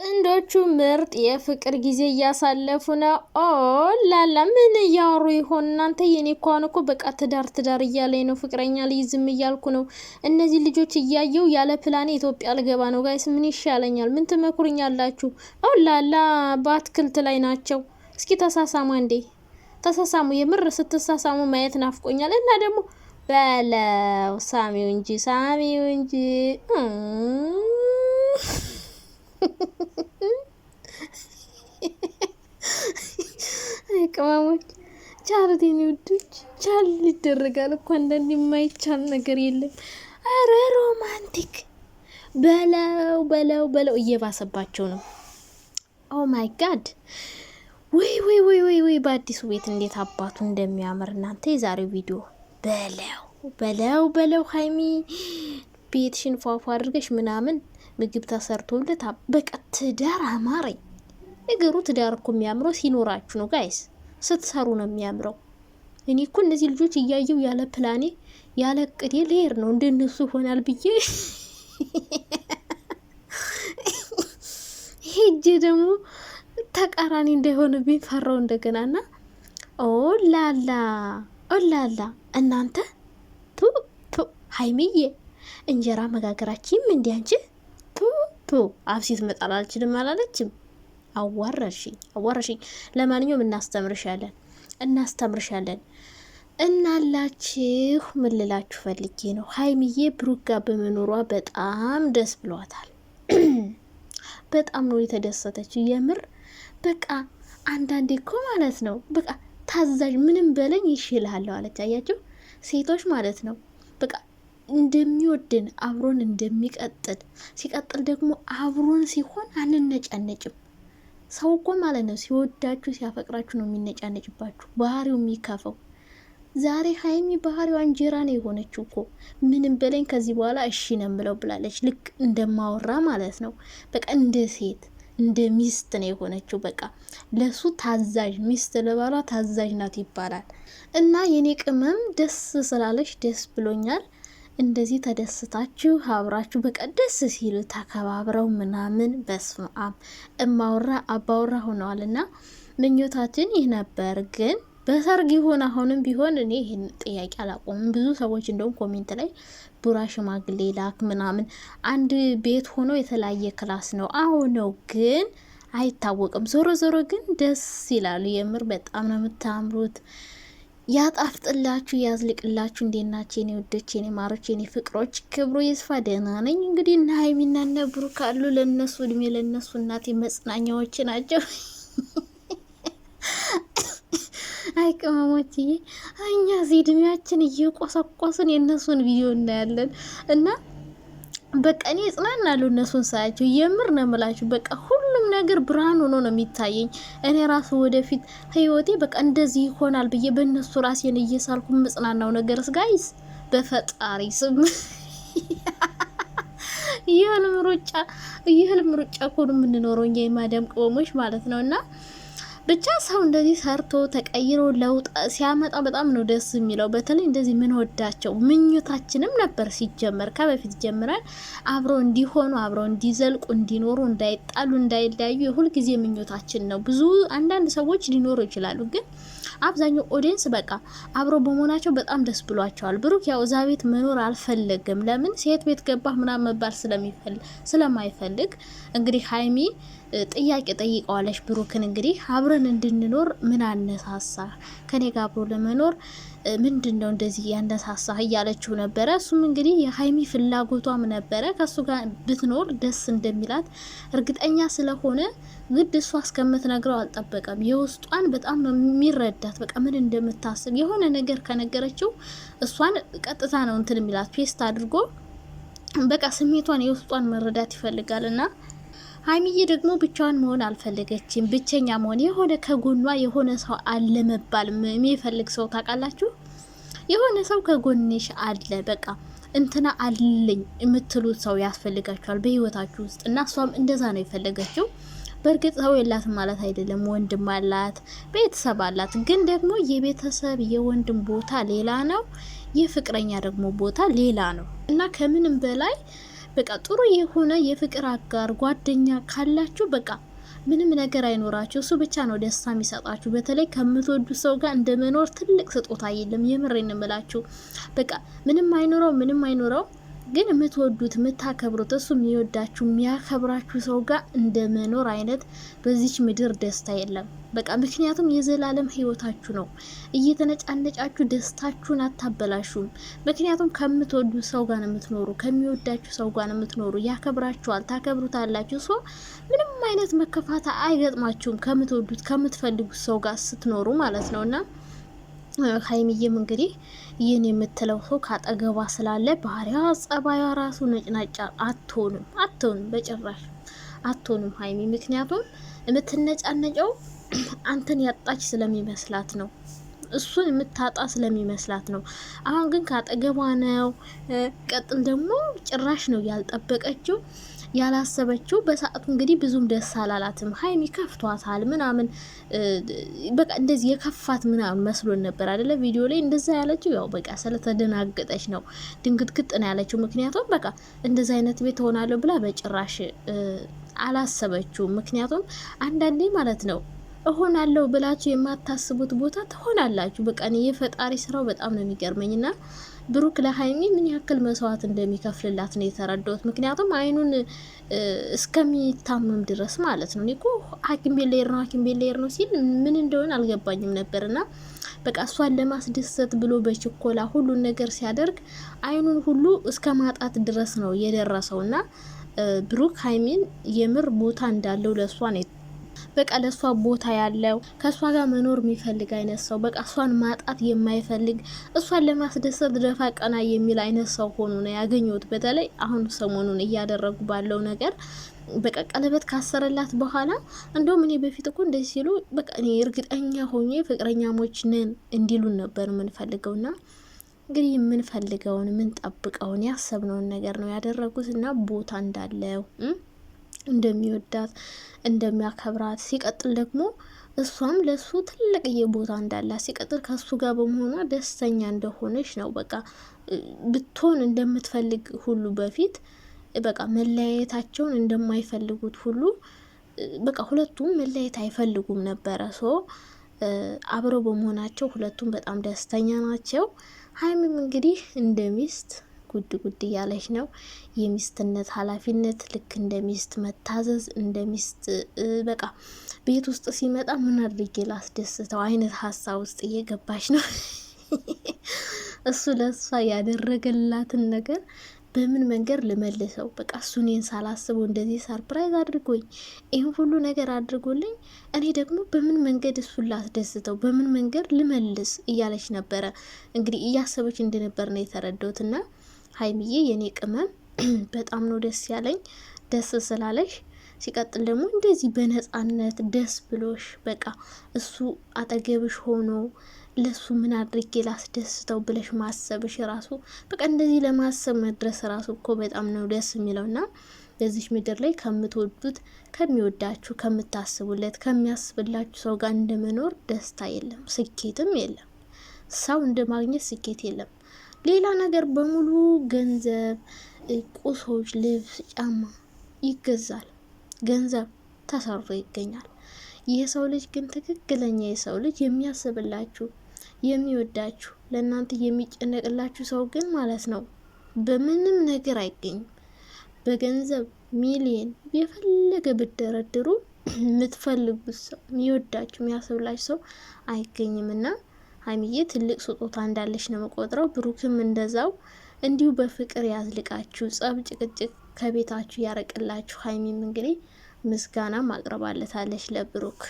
ጥንዶቹ ምርጥ የፍቅር ጊዜ እያሳለፉ ነው። ኦ ላላ ምን እያወሩ ይሆን እናንተ? የኔ ኳን እኮ በቃ ትዳር እያለኝ ነው። ፍቅረኛ ልይዝም እያልኩ ነው። እነዚህ ልጆች እያየው ያለ ፕላኔ ኢትዮጵያ ልገባ ነው። ጋይስ ምን ይሻለኛል? ምን ትመክሩኛላችሁ? ኦ ላላ በአትክልት ላይ ናቸው። እስኪ ተሳሳሙ እንዴ! ተሳሳሙ። የምር ስትሳሳሙ ማየት ናፍቆኛል። እና ደግሞ በለው ሳሚው እንጂ ቅመሞች ቻርቴን ውዶች ቻል ይደረጋል እኮ አንዳንድ የማይቻል ነገር የለም። አረ ሮማንቲክ በለው እየባሰባቸው ነው። ኦ ማይ ጋድ ወይ በአዲሱ ቤት እንዴት አባቱ እንደሚያምር እናንተ። የዛሬው ቪዲዮ በለው ሀይሚ ቤትሽን ፏፏ አድርገሽ ምናምን ምግብ ተሰርቶለት በቃ ትዳር አማረኝ። ነገሩ ትዳር እኮ የሚያምረው ሲኖራችሁ ነው ጋይስ፣ ስትሰሩ ነው የሚያምረው። እኔ እኮ እነዚህ ልጆች እያየው ያለ ፕላኔ ያለ ቅዴ ልሄድ ነው እንደነሱ ሆናል ብዬ ሄጄ ደግሞ ተቃራኒ እንዳይሆንብኝ ፈራው እንደገናና። ኦላላ እናንተ ቱ ሀይሚዬ እንጀራ መጋገራችም እንዲያንቺ ቱ አብሲት መጣል አልችልም አላለችም። አዋረሽኝ። ለማንኛውም እናስተምርሻለን እናላችሁ ምን ልላችሁ ፈልጌ ነው። ሀይሚዬ ብሩክ ጋር በመኖሯ በጣም ደስ ብሏታል። በጣም ነው የተደሰተችው የምር። በቃ አንዳንዴ እኮ ማለት ነው በቃ ታዛዥ ምንም በለኝ ይሽልሃለሁ አለች። አያችሁ ሴቶች ማለት ነው በቃ እንደሚወድን አብሮን እንደሚቀጥል ሲቀጥል ደግሞ አብሮን ሲሆን አንነጫነጭም። ሰው እኮ ማለት ነው ሲወዳችሁ ሲያፈቅራችሁ ነው የሚነጫነጭባችሁ፣ ባህሪው የሚካፈው። ዛሬ ሀይሚ ባህሪዋ እንጀራ ነው የሆነችው እኮ። ምንም በለኝ ከዚህ በኋላ እሺ ነው የምለው ብላለች። ልክ እንደማወራ ማለት ነው በቃ እንደ ሴት እንደ ሚስት ነው የሆነችው። በቃ ለሱ ታዛዥ ሚስት ለባሏ ታዛዥ ናት ይባላል። እና የኔ ቅመም ደስ ስላለች ደስ ብሎኛል። እንደዚህ ተደስታችሁ አብራችሁ በቃ ደስ ሲሉ ተከባብረው ምናምን በስማም እማወራ አባወራ ሆነዋል። እና ምኞታችን ይህ ነበር። ግን በሰርግ ይሆን አሁንም ቢሆን እኔ ይህን ጥያቄ አላቆምም። ብዙ ሰዎች እንደውም ኮሜንት ላይ ቡራ ሽማግሌ ላክ ምናምን፣ አንድ ቤት ሆኖ የተለያየ ክላስ ነው ነው ግን አይታወቅም። ዞሮ ግን ደስ ይላሉ። የምር በጣም ነው የምታምሩት። ያጣፍጥላችሁ ያዝልቅላችሁ። እንዴት ናችሁ የኔ ውዶች የኔ ማሮች የኔ ፍቅሮች? ክብሩ ይስፋ ደህና ነኝ። እንግዲህ እና ሀይሚና እነ ብሩክ አሉ። ለነሱ እድሜ ለነሱ እናቴ መጽናኛዎች ናቸው። አይ ቅመሞችዬ እኛ እዚህ እድሜያችን እየቆሰቆስን የእነሱን ቪዲዮ እናያለን እና በቃ እኔ እጽናናለሁ እነሱን ሳያቸው። የምር ነው የምላችሁ። በቃ ሁሉም ነገር ብርሃን ሆኖ ነው የሚታየኝ። እኔ ራሱ ወደፊት ህይወቴ በቃ እንደዚህ ይሆናል ብዬ በእነሱ ራሴን እየሳልኩ መጽናናው ነገርስ ጋይስ በፈጣሪ ስም የህልም ሩጫ እኮ ነው የምንኖረው እኛ የማዳም ቅመሞች ማለት ነው። እና ብቻ ሰው እንደዚህ ሰርቶ ተቀይሮ ለውጥ ሲያመጣ በጣም ነው ደስ የሚለው። በተለይ እንደዚህ ምን ወዳቸው ምኞታችንም ነበር ሲጀመር ከበፊት ጀምረን አብረው እንዲሆኑ አብረው እንዲዘልቁ እንዲኖሩ እንዳይጣሉ እንዳይለያዩ የሁልጊዜ ምኞታችን ነው። ብዙ አንዳንድ ሰዎች ሊኖሩ ይችላሉ፣ ግን አብዛኛው ኦዲየንስ በቃ አብረው በመሆናቸው በጣም ደስ ብሏቸዋል። ብሩክ ያው እዛ ቤት መኖር አልፈለግም። ለምን ሴት ቤት ገባህ ምናምን መባል ስለማይፈልግ እንግዲህ ሀይሚ ጥያቄ ጠይቀዋለች ብሩክን። እንግዲህ አብረን እንድንኖር ምን አነሳሳ? ከኔ ጋር አብሮ ለመኖር ምንድነው እንደዚህ ያነሳሳ እያለችው ነበረ። እሱም እንግዲህ የሀይሚ ፍላጎቷም ነበረ ከሱ ጋር ብትኖር ደስ እንደሚላት እርግጠኛ ስለሆነ ግድ እሷ እስከምትነግረው አልጠበቀም። የውስጧን በጣም ነው የሚረዳት። በቃ ምን እንደምታስብ የሆነ ነገር ከነገረችው እሷን ቀጥታ ነው እንትን የሚላት ፔስት አድርጎ በቃ ስሜቷን የውስጧን መረዳት ይፈልጋልና ሀይሚዬ ደግሞ ብቻዋን መሆን አልፈለገችም። ብቸኛ መሆን የሆነ ከጎኗ የሆነ ሰው አለ መባል የሚፈልግ ሰው ታውቃላችሁ። የሆነ ሰው ከጎንሽ አለ በቃ እንትና አለኝ የምትሉት ሰው ያስፈልጋችኋል በህይወታችሁ ውስጥ። እና እሷም እንደዛ ነው የፈለገችው። በእርግጥ ሰው የላትም ማለት አይደለም። ወንድም አላት፣ ቤተሰብ አላት። ግን ደግሞ የቤተሰብ የወንድም ቦታ ሌላ ነው፣ የፍቅረኛ ደግሞ ቦታ ሌላ ነው። እና ከምንም በላይ በቃ ጥሩ የሆነ የፍቅር አጋር ጓደኛ ካላችሁ በቃ ምንም ነገር አይኖራችሁ፣ እሱ ብቻ ነው ደስታ የሚሰጣችሁ። በተለይ ከምትወዱ ሰው ጋር እንደ መኖር ትልቅ ስጦታ የለም። የምሬን እምላችሁ በቃ ምንም አይኖረው ግን የምትወዱት የምታከብሩት እሱ የሚወዳችሁ የሚያከብራችሁ ሰው ጋር እንደ መኖር አይነት በዚች ምድር ደስታ የለም። በቃ ምክንያቱም የዘላለም ህይወታችሁ ነው። እየተነጫነጫችሁ ደስታችሁን አታበላሹም። ምክንያቱም ከምትወዱት ሰው ጋር ነው የምትኖሩ፣ ከሚወዳችሁ ሰው ጋር ነው የምትኖሩ። ያከብራችኋል፣ ታከብሩታላችሁ። ሶ ምንም አይነት መከፋታ አይገጥማችሁም ከምትወዱት ከምትፈልጉት ሰው ጋር ስትኖሩ ማለት ነውና ሀይሚዬም እንግዲህ ይህን የምትለው ሰው ካጠገቧ ስላለ ባህሪዋ ጸባዩ ራሱ ነጭናጫ አትሆንም፣ በጭራሽ አትሆንም ሀይሚ። ምክንያቱም የምትነጫነጨው አንተን ያጣች ስለሚመስላት ነው፣ እሱን የምታጣ ስለሚመስላት ነው። አሁን ግን ካጠገቧ ነው። ቀጥል ደግሞ ጭራሽ ነው ያልጠበቀችው ያላሰበችው። በሰዓቱ እንግዲህ ብዙም ደስ አላላትም። ሀይሚ ከፍቷታል ምናምን በቃ እንደዚህ የከፋት ምናምን መስሎን ነበር አይደለ? ቪዲዮ ላይ እንደዛ ያለችው ያው በቃ ስለተደናገጠች ነው፣ ድንግጥግጥ ነው ያለችው። ምክንያቱም በቃ እንደዛ አይነት ቤት ሆናለሁ ብላ በጭራሽ አላሰበችውም። ምክንያቱም አንዳንዴ ማለት ነው እሆናለሁ ብላችሁ የማታስቡት ቦታ ትሆናላችሁ። በቃ እኔ የፈጣሪ ስራው በጣም ነው የሚገርመኝና ብሩክ ለሀይሚ ምን ያክል መስዋዕት እንደሚከፍልላት ነው የተረዳሁት። ምክንያቱም አይኑን እስከሚታመም ድረስ ማለት ነው። እኔ እኮ ሐኪም ቤት ልሄድ ነው ሲል ምን እንደሆነ አልገባኝም ነበርና በቃ እሷን ለማስደሰት ብሎ በችኮላ ሁሉን ነገር ሲያደርግ አይኑን ሁሉ እስከ ማጣት ድረስ ነው የደረሰውና ብሩክ ሀይሚን የምር ቦታ እንዳለው ለእሷ ነው በቃ ለሷ ቦታ ያለው ከሷ ጋር መኖር የሚፈልግ አይነት ሰው በቃ እሷን ማጣት የማይፈልግ እሷን ለማስደሰት ደፋ ቀና የሚል አይነት ሰው ሆኖ ነው ያገኘሁት። በተለይ አሁን ሰሞኑን እያደረጉ ባለው ነገር በቃ ቀለበት ካሰረላት በኋላ እንደውም እኔ በፊት እኮ እንደዚህ ሲሉ በቃ እኔ እርግጠኛ ሆኜ ፍቅረኛሞች ነን እንዲሉን ነበር የምንፈልገውና እንግዲህ የምንፈልገውን የምንጠብቀውን ያሰብነውን ነገር ነው ያደረጉትና ቦታ እንዳለው እንደሚወዳት እንደሚያከብራት ሲቀጥል ደግሞ እሷም ለሱ ትልቅዬ ቦታ እንዳላት ሲቀጥል ከሱ ጋር በመሆኗ ደስተኛ እንደሆነች ነው በቃ ብትሆን እንደምትፈልግ ሁሉ በፊት በቃ መለያየታቸውን እንደማይፈልጉት ሁሉ በቃ ሁለቱም መለያየት አይፈልጉም ነበረ። ሶ አብረው በመሆናቸው ሁለቱም በጣም ደስተኛ ናቸው። ሀይሚም እንግዲህ እንደ ሚስት ጉድ እያለች ነው። የሚስትነት ኃላፊነት ልክ እንደ ሚስት መታዘዝ እንደ ሚስት በቃ ቤት ውስጥ ሲመጣ ምን አድርጌ ላስደስተው አይነት ሀሳብ ውስጥ እየገባች ነው። እሱ ለእሷ ያደረገላትን ነገር በምን መንገድ ልመልሰው? በቃ እሱ እኔን ሳላስበው እንደዚህ ሰርፕራይዝ አድርጎኝ ይህን ሁሉ ነገር አድርጎልኝ እኔ ደግሞ በምን መንገድ እሱን ላስደስተው፣ በምን መንገድ ልመልስ እያለች ነበረ እንግዲህ እያሰበች እንደነበር ነው የተረዳሁትና ሀይሚዬ የኔ ቅመም በጣም ነው ደስ ያለኝ፣ ደስ ስላለሽ። ሲቀጥል ደግሞ እንደዚህ በነጻነት ደስ ብሎሽ በቃ እሱ አጠገብሽ ሆኖ ለሱ ምን አድርጌ ላስደስተው ብለሽ ማሰብሽ ራሱ በቃ እንደዚህ ለማሰብ መድረስ ራሱ እኮ በጣም ነው ደስ የሚለውና በዚህ ምድር ላይ ከምትወዱት ከሚወዳችሁ ከምታስቡለት ከሚያስብላችሁ ሰው ጋር እንደመኖር ደስታ የለም፣ ስኬትም የለም። ሰው እንደማግኘት ስኬት የለም። ሌላ ነገር በሙሉ ገንዘብ፣ ቁሶች፣ ልብስ፣ ጫማ ይገዛል። ገንዘብ ተሰርቶ ይገኛል። የሰው ልጅ ግን ትክክለኛ የሰው ልጅ የሚያስብላችሁ የሚወዳችሁ ለእናንተ የሚጨነቅላችሁ ሰው ግን ማለት ነው በምንም ነገር አይገኝም። በገንዘብ ሚሊየን የፈለገ ብደረድሩ የምትፈልጉት ሰው የሚወዳችሁ የሚያስብላችሁ ሰው አይገኝምና ሀይሚዬ ትልቅ ስጦታ እንዳለች ነው መቆጥረው። ብሩክም እንደዛው እንዲሁ በፍቅር ያዝልቃችሁ፣ ጸብ ጭቅጭቅ ከቤታችሁ ያረቅላችሁ። ሀይሚም እንግዲህ ምስጋና ማቅረባለታለች ለብሩክ።